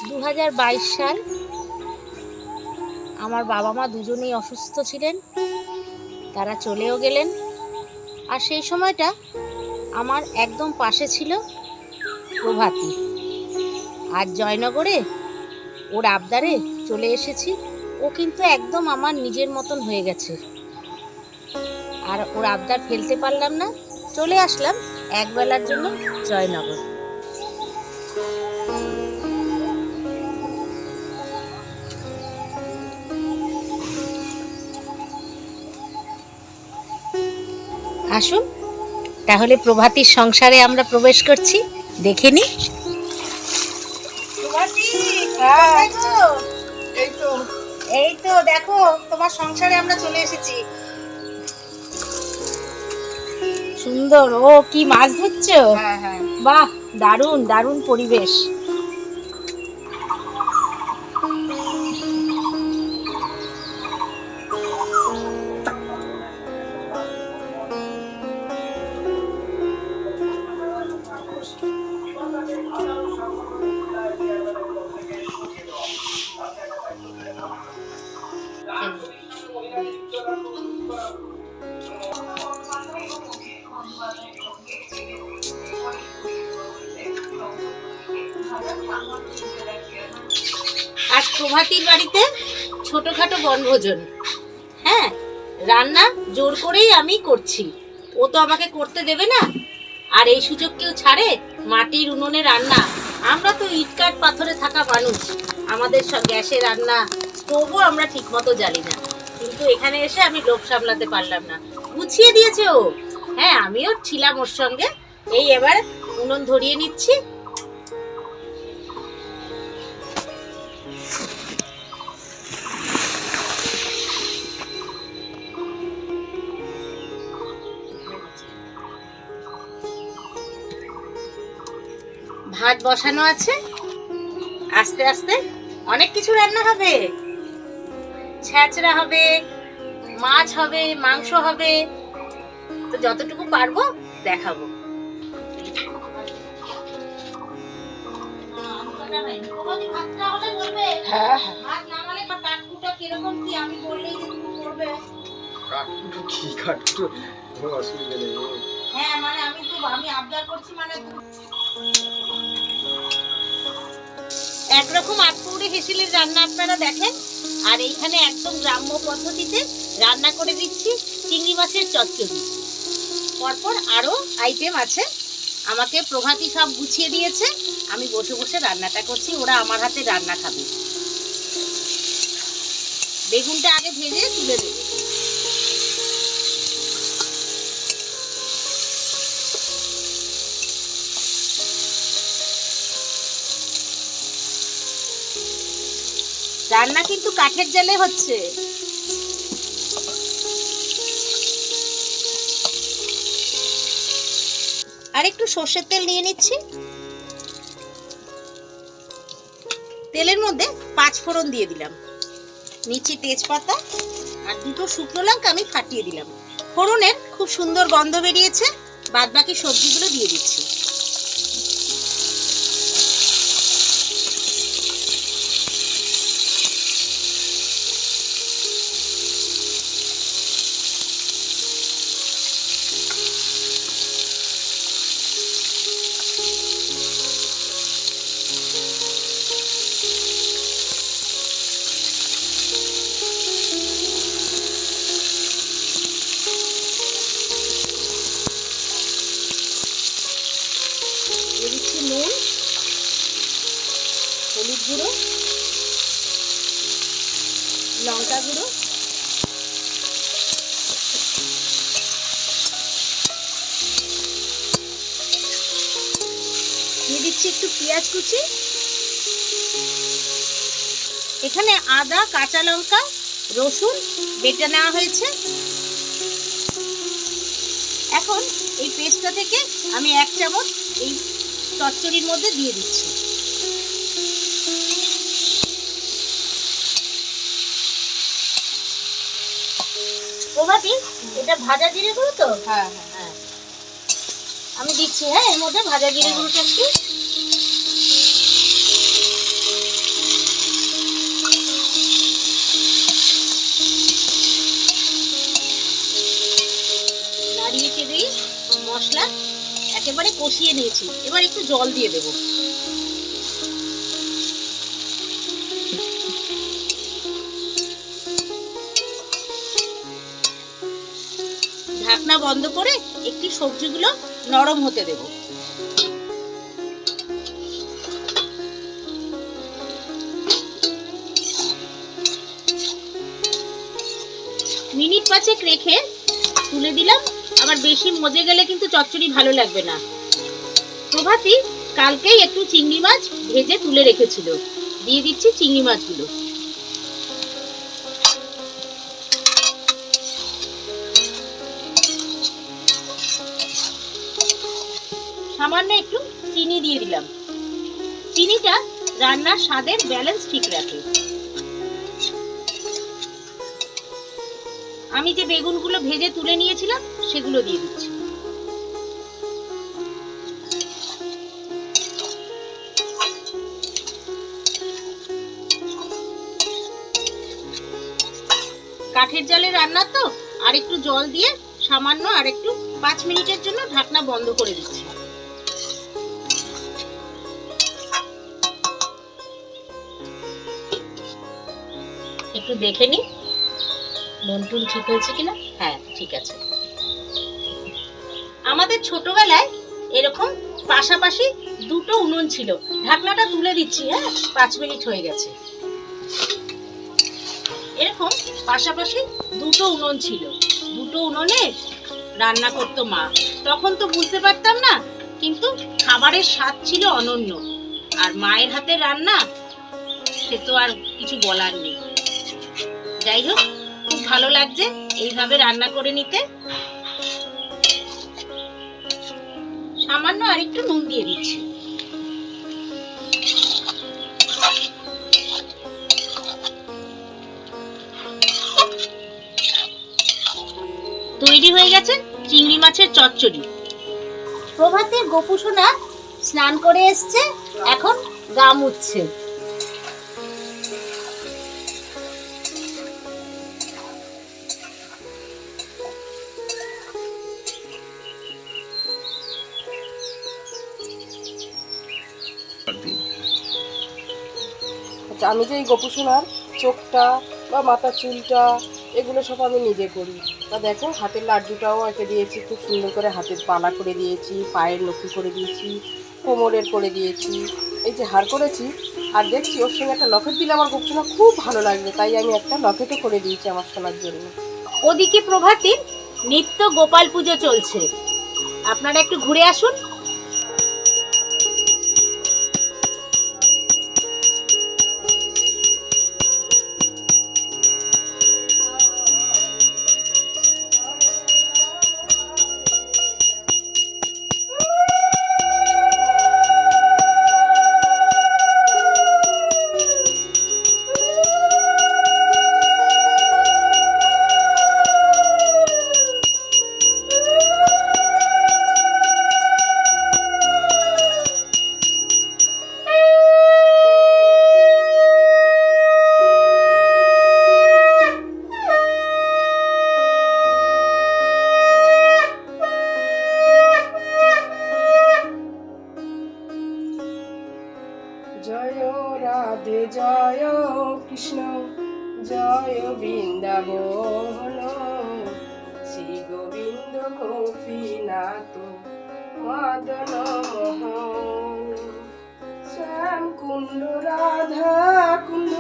2022 সাল। আমার বাবা মা দুজনেই অসুস্থ ছিলেন, তারা চলেও গেলেন। আর সেই সময়টা আমার একদম পাশে ছিল প্রভাতী। আজ জয়নগরে ওর আবদারে চলে এসেছি। ও কিন্তু একদম আমার নিজের মতন হয়ে গেছে। আর ওর আবদার ফেলতে পারলাম না, চলে আসলাম একবেলার জন্য জয়নগর। আসুন তাহলে প্রভাতীর সংসারে আমরা প্রবেশ করছি, দেখে নি। এই তো দেখো, তোমার সংসারে আমরা চলে এসেছি। সুন্দর। ও কি মাছ ধরছো? হ্যাঁ। বাহ, দারুণ দারুণ পরিবেশ। আজ প্রভাতীর বাড়িতে ছোটখাটো বনভোজন। হ্যাঁ, রান্না জোর করেই আমি করছি, ও তো আমাকে করতে দেবে না। আর এই সুযোগ কেউ ছাড়ে? মাটির উনুনে রান্না। আমরা তো ইটকাট পাথরে থাকা মানুষ, আমাদের সব গ্যাসে রান্না, স্টোভও আমরা ঠিক মতো জ্বালি না। কিন্তু এখানে এসে আমি লোভ সামলাতে পারলাম না, গুছিয়ে দিয়েছে ও। হ্যাঁ, আমিও ছিলাম ওর সঙ্গে। এই এবার উনুন ধরিয়ে নিচ্ছি। ভাত বসানো আছে, আস্তে আস্তে অনেক কিছু রান্না হবে। ছ্যাঁচড়া হবে, মাছ হবে, মাংস হবে, তো যতটুকু পারবো দেখাবো। হ্যাঁ, আমি আবদার করছি মানে একরকম আটপৌরে হেসেলের রান্না আপনারা দেখেন। আর এইখানে একদম গ্রাম্য পদ্ধতিতে রান্না করে দিচ্ছি চিংড়ি মাছের চচ্চড়ি। পরপর আরো আইটেম আছে, আমাকে প্রভাতী সব গুছিয়ে দিয়েছে। আমি বসে বসে রান্নাটা করছি, ওরা আমার হাতে রান্না খাবে। বেগুনটা আগে ভেজে তুলে দেবে। রান্না কিন্তু কাঠের জালে হচ্ছে। আর একটু সর্ষের তেল নিয়ে নিচ্ছি। তেলের মধ্যে 5 ফোড়ন দিয়ে দিলাম, নিচে তেজপাতা আর 2টো শুকনো লঙ্কা আমি ফাটিয়ে দিলাম। ফোড়নের খুব সুন্দর গন্ধ বেরিয়েছে। বাদ বাকি সবজিগুলো দিয়ে দিচ্ছি। দিয়ে দিচ্ছি নুন, হলুদ গুঁড়ো, লঙ্কা গুঁড়ো, দিয়ে দিচ্ছি একটু পেঁয়াজ কুচি। এখানে আদা, কাঁচা লঙ্কা, রসুন বেটে নেওয়া হয়েছে। এখন এই পেস্টটা থেকে আমি 1 চামচ এই চচ্চড়ির মধ্যে দিয়ে দিচ্ছি। প্রভাতী, এটা ভাজা জিরে গুঁড়ো তো? হ্যাঁ হ্যাঁ, আমি দিচ্ছি। হ্যাঁ, এর মধ্যে ভাজা জিরে গুঁড়োটা একটু। একেবারে কষিয়ে নিয়েছি। এবার একটু জল দিয়ে দেব। ঢাকনা বন্ধ করে একটু সবজিগুলো নরম হতে দেব। মিনিট 5 রেখে তুলে দিলাম। আবার বেশি মজে গেলে কিন্তু চচ্চড়ি ভালো লাগবে না। প্রভাতী কালকেই একটু চিংড়ি মাছ ভেজে তুলে রেখেছিল, দিয়ে দিচ্ছি চিংড়ি মাছগুলো। সামান্য একটু চিনি দিয়ে দিলাম। চিনিটা রান্নার স্বাদের ব্যালেন্স ঠিক রাখে। আমি যে বেগুনগুলো ভেজে তুলে নিয়েছিলাম সেগুলো দিয়ে দিচ্ছি। কাঠের জালে রান্না তো, আর একটু জল দিয়ে সামান্য আর একটু 5 মিনিটের জন্য ঢাকনা বন্ধ করে দিচ্ছি। একটু দেখে নি নুন টুন ঠিক হয়েছে কিনা। হ্যাঁ, ঠিক আছে। আমাদের ছোটবেলায় এরকম পাশাপাশি দুটো উনুন ছিল। ঢাকনাটা তুলে দিচ্ছি। হ্যাঁ, 5 মিনিট হয়ে গেছে। এরকম পাশাপাশি দুটো উনুন ছিল। দুটো উনুনে রান্না করতো মা। তখন তো বুঝতে পারতাম না, কিন্তু খাবারের স্বাদ ছিল অনন্য। আর মায়ের হাতে রান্না, সে তো আর কিছু বলার নেই। যাই হোক, খুব ভালো লাগছে এইভাবে রান্না করে নিতে। সামান্য আর একটু নুন দিয়ে দিচ্ছি। তৈরি হয়ে গেছে চিংড়ি মাছের চচ্চড়ি। প্রভাতের গোপু সোনা স্নান করে এসছে, এখন গা মুছছে। আমি যে এই গোপুসোনার চোখটা বা মাথার চুলটা এগুলো সব আমি নিজে করি। তা দেখো, হাতের লাড্ডুটাও একে দিয়েছি, খুব সুন্দর করে হাতের পালা করে দিয়েছি, পায়ের নখি করে দিয়েছি, কোমরের করে দিয়েছি, এই যে হার করেছি। আর দেখছি ওর সঙ্গে একটা লকেট দিলে আমার গোপুসোনা খুব ভালো লাগবে, তাই আমি একটা লকেটও করে দিয়েছি আমার সোনার জন্য। ওদিকে প্রভাতীর নিত্য গোপাল পুজো চলছে। আপনারা একটু ঘুরে আসুন। জয় রাধে জয় কৃষ্ণ জয় বৃন্দাবন, শ্রী গোবিন্দ গোপীনাথ মদন মোহন, শ্যাম কুণ্ড রাধা কুণ্ড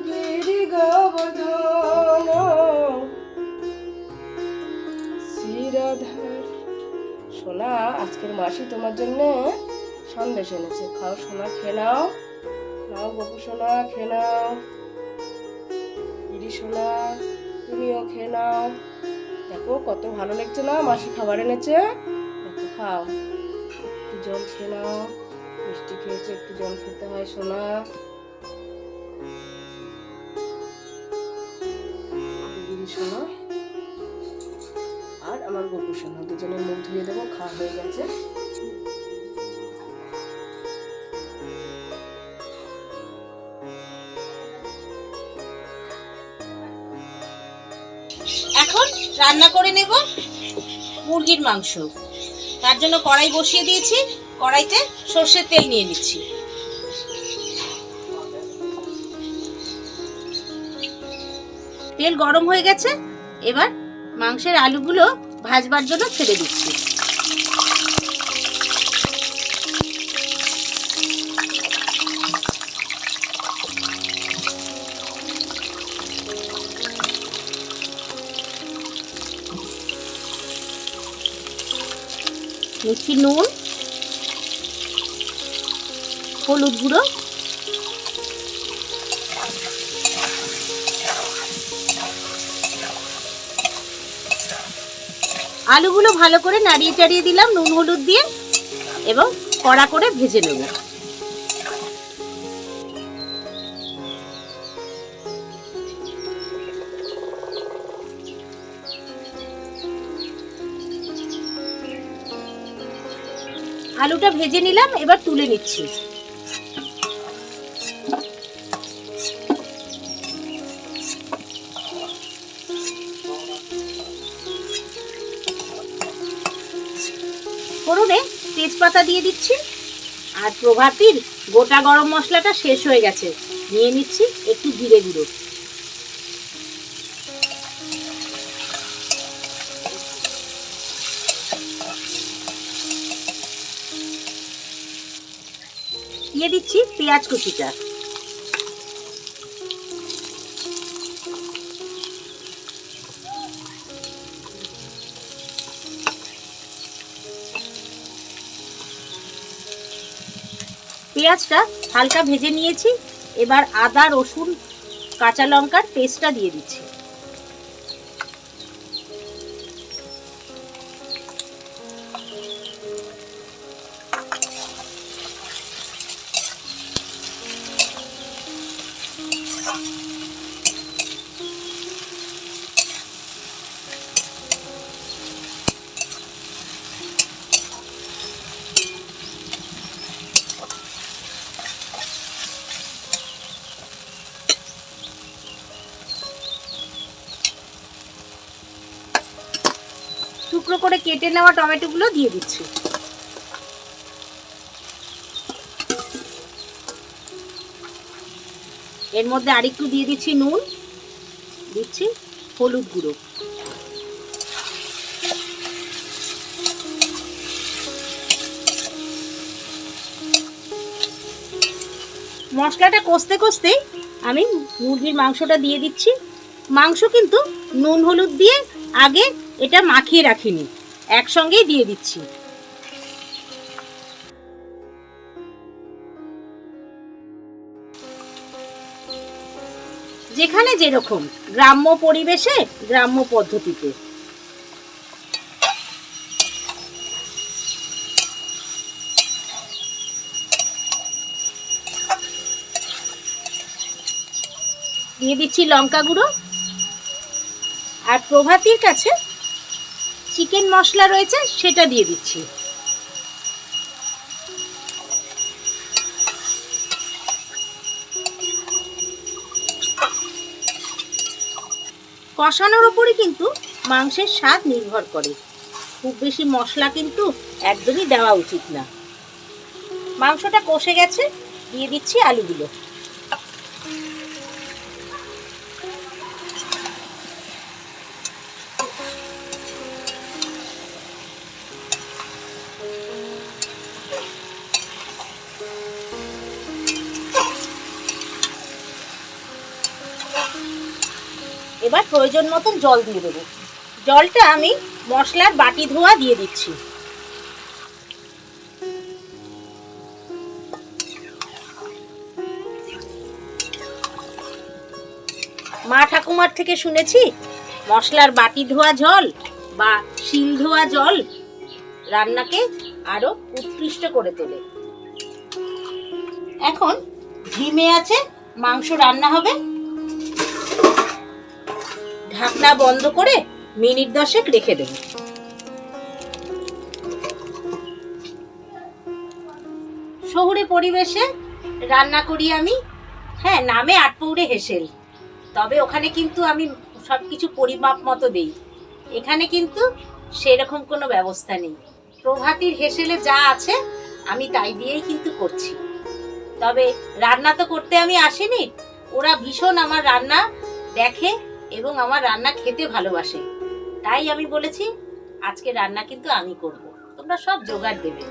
গিরি গোবর্ধন, শ্রীরাধার। সোনা, আজকের মাসি তোমার জন্য সন্দেশ এনেছে, খাও সোনা, খেয়ে নাও। নাও গোপু সোনা, খেয়ে নাও। ইরি সোনা, তুমিও খেয়ে নাও। দেখো কত ভালো লাগছে না, মাসি খাবার এনেছে। দেখো, খাও, একটু জল খেয়ে নাও। মিষ্টি খেয়েছে, একটু জল খেতে হয় সোনা। ইরি সোনা আর আমার গোপু সোনা দুজনের মুখ ধুয়ে দেবো, খাওয়া হয়ে গেছে। এখন রান্না করে নেব মুরগির মাংস। তার জন্য কড়াই বসিয়ে দিয়েছি, কড়াইতে সর্ষের তেল নিয়ে নিচ্ছি। তেল গরম হয়ে গেছে, এবার মাংসের আলুগুলো ভাজবার জন্য ছেড়ে দিচ্ছি। নিচ্ছি নুন, হলুদ গুঁড়ো, আলুগুলো ভালো করে নাড়িয়ে চাড়িয়ে দিলাম নুন হলুদ দিয়ে এবং কড়া করে ভেজে নেব। আলুটা ভেজে নিলাম, এবার তুলে নিচ্ছি। ফোড়নে তেজপাতা দিয়ে দিচ্ছি, আর প্রভাতীর গোটা গরম মশলাটা শেষ হয়ে গেছে, নিয়ে নিচ্ছি একটু জিরে গুঁড়ো। দিয়ে দিচ্ছি পেঁয়াজ কুচিটা। পেঁয়াজটা হালকা ভেজে নিয়েছি, এবার আদা রসুন কাঁচা লঙ্কার পেস্টটা দিয়ে দিচ্ছি। টুকরো করে কেটে নেওয়া টমেটোগুলো দিয়ে দিচ্ছি। এর মধ্যে আরেকটু দিয়ে দিচ্ছি নুন, দিচ্ছি হলুদ গুঁড়ো। মশলাটা কষতে কষতেই আমি মুরগির মাংসটা দিয়ে দিচ্ছি। মাংস কিন্তু নুন হলুদ দিয়ে আগে এটা মাখিয়ে রাখিনি, একসঙ্গেই দিয়ে দিচ্ছি। যেখানে যেরকম, গ্রাম্য পরিবেশে গ্রাম্য পদ্ধতিতে। দিয়ে দিচ্ছি লঙ্কা গুঁড়ো, আর প্রভাতীর কাছে চিকেন মশলা রয়েছে সেটা দিয়ে দিচ্ছি। কষানোর উপরে কিন্তু মাংসের স্বাদ নির্ভর করে, খুব বেশি মশলা কিন্তু একদমই দেওয়া উচিত না। মাংসটা কষে গেছে, দিয়ে দিচ্ছি আলুগুলো। এবার প্রয়োজন মতন জল দিয়ে দেবো। জলটা আমি মশলার বাটি ধোয়া দিয়ে দিচ্ছি। মা ঠাকুমার থেকে শুনেছি মশলার বাটি ধোয়া জল বা শিল ধোয়া জল রান্নাকে আরো উৎকৃষ্ট করে তোলে। এখন ধিমে আছে মাংস রান্না হবে। ঢাকনা বন্ধ করে মিনিট 10 রেখে দেব। শহুরে পরিবেশে রান্না করি আমি, হ্যাঁ, নামে আটপৌরে হেসেল, তবে ওখানে কিন্তু আমি সবকিছু পরিমাপ মতো দেই। এখানে কিন্তু সেরকম কোনো ব্যবস্থা নেই। প্রভাতীর হেসেলে যা আছে আমি তাই দিয়েই কিন্তু করছি। তবে রান্না তো করতে আমি আসিনি, ওরা ভীষণ আমার রান্না দেখে এবং আমার রান্না খেতে ভালোবাসে, তাই আমি বলেছি আজকে রান্না কিন্তু আমি করব, তোমরা সব জোগাড় দেবে।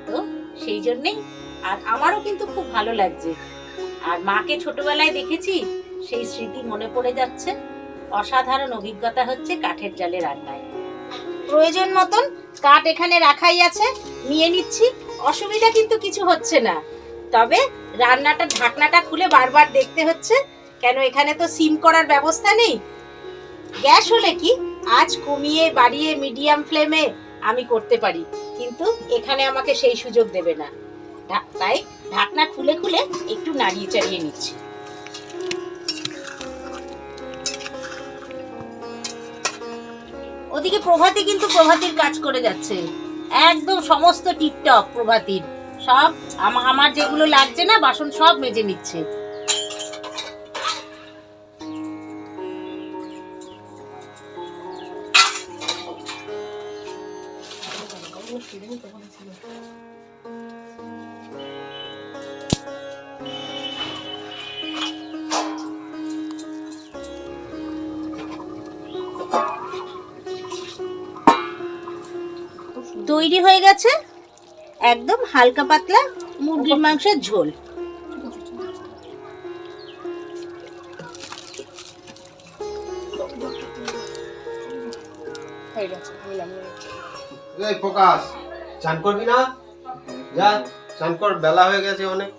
তো সেই জন্যেই আর আমারও কিন্তু খুব ভালো লাগছে। আর মাকে ছোটবেলায় দেখেছি, সেই স্মৃতি মনে পড়ে যাচ্ছে। অসাধারণ অভিজ্ঞতা হচ্ছে কাঠের জালে রান্নায়। প্রয়োজন মতন কাঠ এখানে রাখাই আছে, নিয়ে নিচ্ছি, অসুবিধা কিন্তু কিছু হচ্ছে না। তবে রান্নাটা ঢাকনাটা খুলে বারবার দেখতে হচ্ছে, কেন এখানে তো সিম করার ব্যবস্থা নেই। গ্যাস হলে কি আঁচ কমিয়ে বাড়িয়ে মিডিয়াম ফ্লেমে আমি করতে পারি, কিন্তু এখানে আমাকে সেই সুযোগ দেবে না। তাই ঢাকনা খুলে খুলে একটু নাড়িয়ে চাড়িয়ে নিচ্ছি। ওদিকে প্রভাতী কিন্তু প্রভাতীর কাজ করে যাচ্ছে, একদম সমস্ত টিপটপ প্রভাতীর। সব আমার যেগুলো লাগছে না বাসন সব মেজে নিচ্ছে। তৈরি হয়ে গেছে একদম হালকা পাতলা মুরগির মাংসের ঝোল। এই প্রকাশ, চান করবি না? যা চান কর, বেলা হয়ে গেছে অনেক।